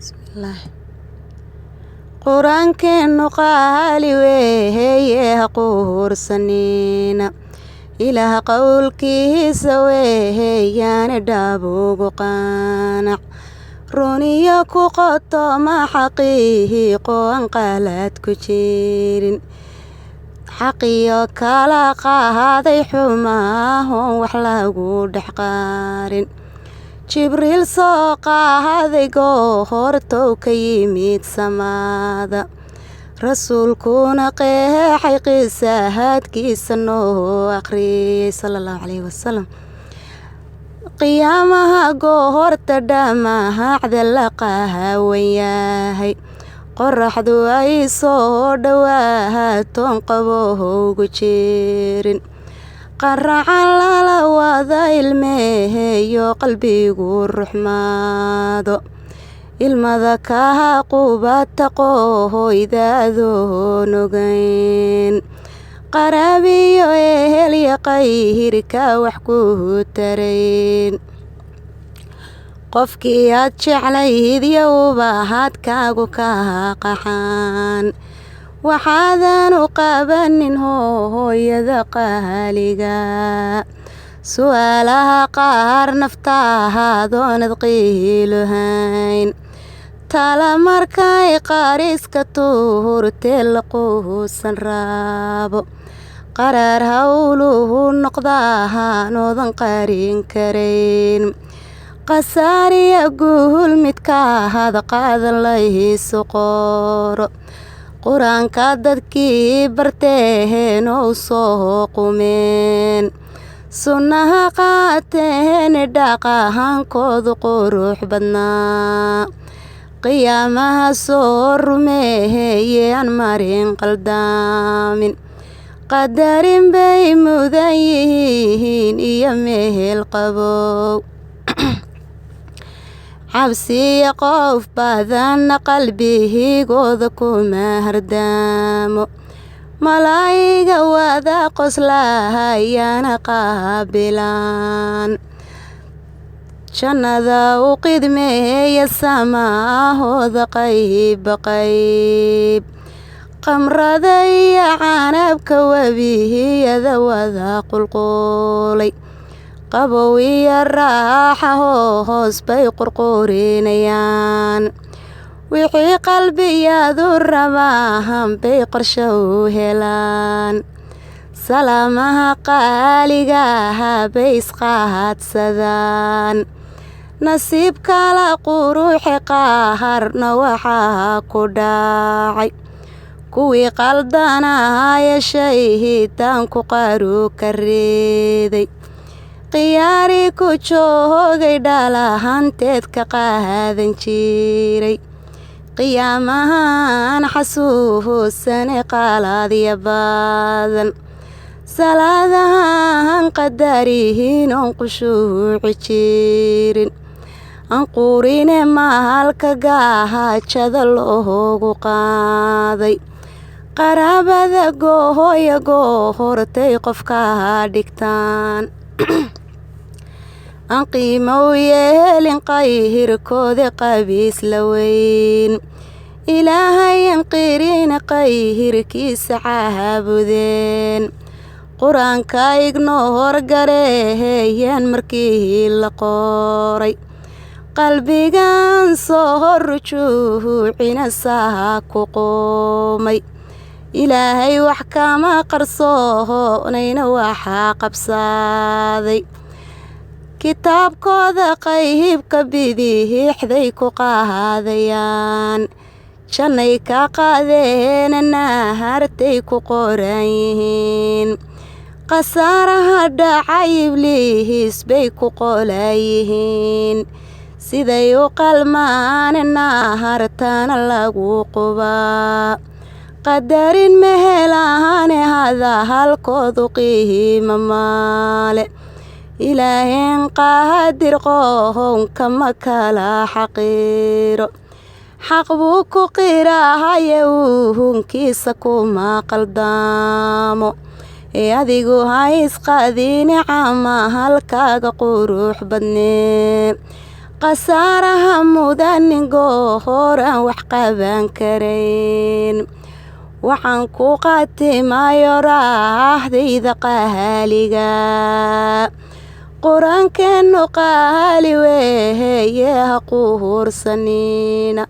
Bismillah. Quraankeenu qaali weeye ha quursanina ilaah qowlkiisa weeyaan dhaabugu qaanac runiyo ku qoto ma xaqiiqo aan qalad ku jirin xaqiyo kala qaaday xumaaho wax lagu dhex qaarin jibriil soo qaaday goortow ka yimid samaada rasuulkuna qeexay qisaadkiisa noo akhriyay sallallahu calayhi wasallam qiyaamaha goorta dhammaacda la qaawan yahay qoraxdu ay soo dhawaaton qabowgu jirin qaracan lala wada ilmeeyo qalbigu ruxmaado ilmada kaha qubata qohoydaadoo nogayn qarabiyo ehel yaqayrka wax ku tarayn qofkii aad jeclayd yowbahadkaagu ka qaxaan waxaadan u qabanin hooyada qaaliga su'aalaha qaar naftaadoonad qiiluhayn tala markay qaariska tuurtee la quusan raabo qaraar hawluhu noqdaanoodan qarin karayn qasaariya guul midkaahad qaadan laysu qoro qur-aanka dadkii barteen ou soo qumeen sunnaha qaateen dhaqahankoodu qurux badnaa qiyaamaha soo rumeeyeen marin qaldaamin qadarin bay mudan yihiin iyo mehel qabow cabsiya qof badanna qalbigooda kuma hardaamo malaa'iga wada qoslahayana qaabilaan jannada u qidmeeya samaahooda qayba qayb qamrada iyo canabka webiyada wada qulqulay qabow iyo raaxa hoos bay qurqurinayaan wixii qalbiyadu rabaan bay qorsho u helaan salaamaha qaaligaha bay isqaadsadaan nasiib kala quruxe qaharna waxaa ku dhacay kuwii qaldanaya shaydaanku qaru ka reeday qiyaari ku joogay dhalahanteed ka qaadan jiray qiyaamahan xasuusane qaalaadya badan salaadahan qadarihiin oon qushuuci jirin aan quurine mahalka gaahajada loogu qaaday qaraabada goohoya goortay qofkaa dhigtaan aan qiimo u yeelin qayrkooda qabiis la weyn ilaahay aan qirina qayrkiisa caabudeen qur-aanka ignoor gareeyeen markii la qoray qalbigan soo rujuucina saa ku qoomay ilaahay wax kama qarsoonayna waxaa qabsaaday kitaabkooda qaybka bidixday ku qaadayaan jannay ka qaadeen nahartay ku qoran yihiin khasaaraha dhacay ibliis bay ku qolayihiin siday u qalmaan nahartana lagu qubaa qadarin mehelaane hadalkoodu qiimo maale ilaaheen qaadir qoonka ma kala xaqiiro xaq buu ku qirahaye uhunkiisa kuma qaldaamo ee adigu ha isqadini camahalkaaga qurux badnee khasaaraha mudanin horaan wax qaban karayn. Waxaan ku qaatimayo raahdayda qaaliga, qur-aankeenu qaali weeye ha quursanina.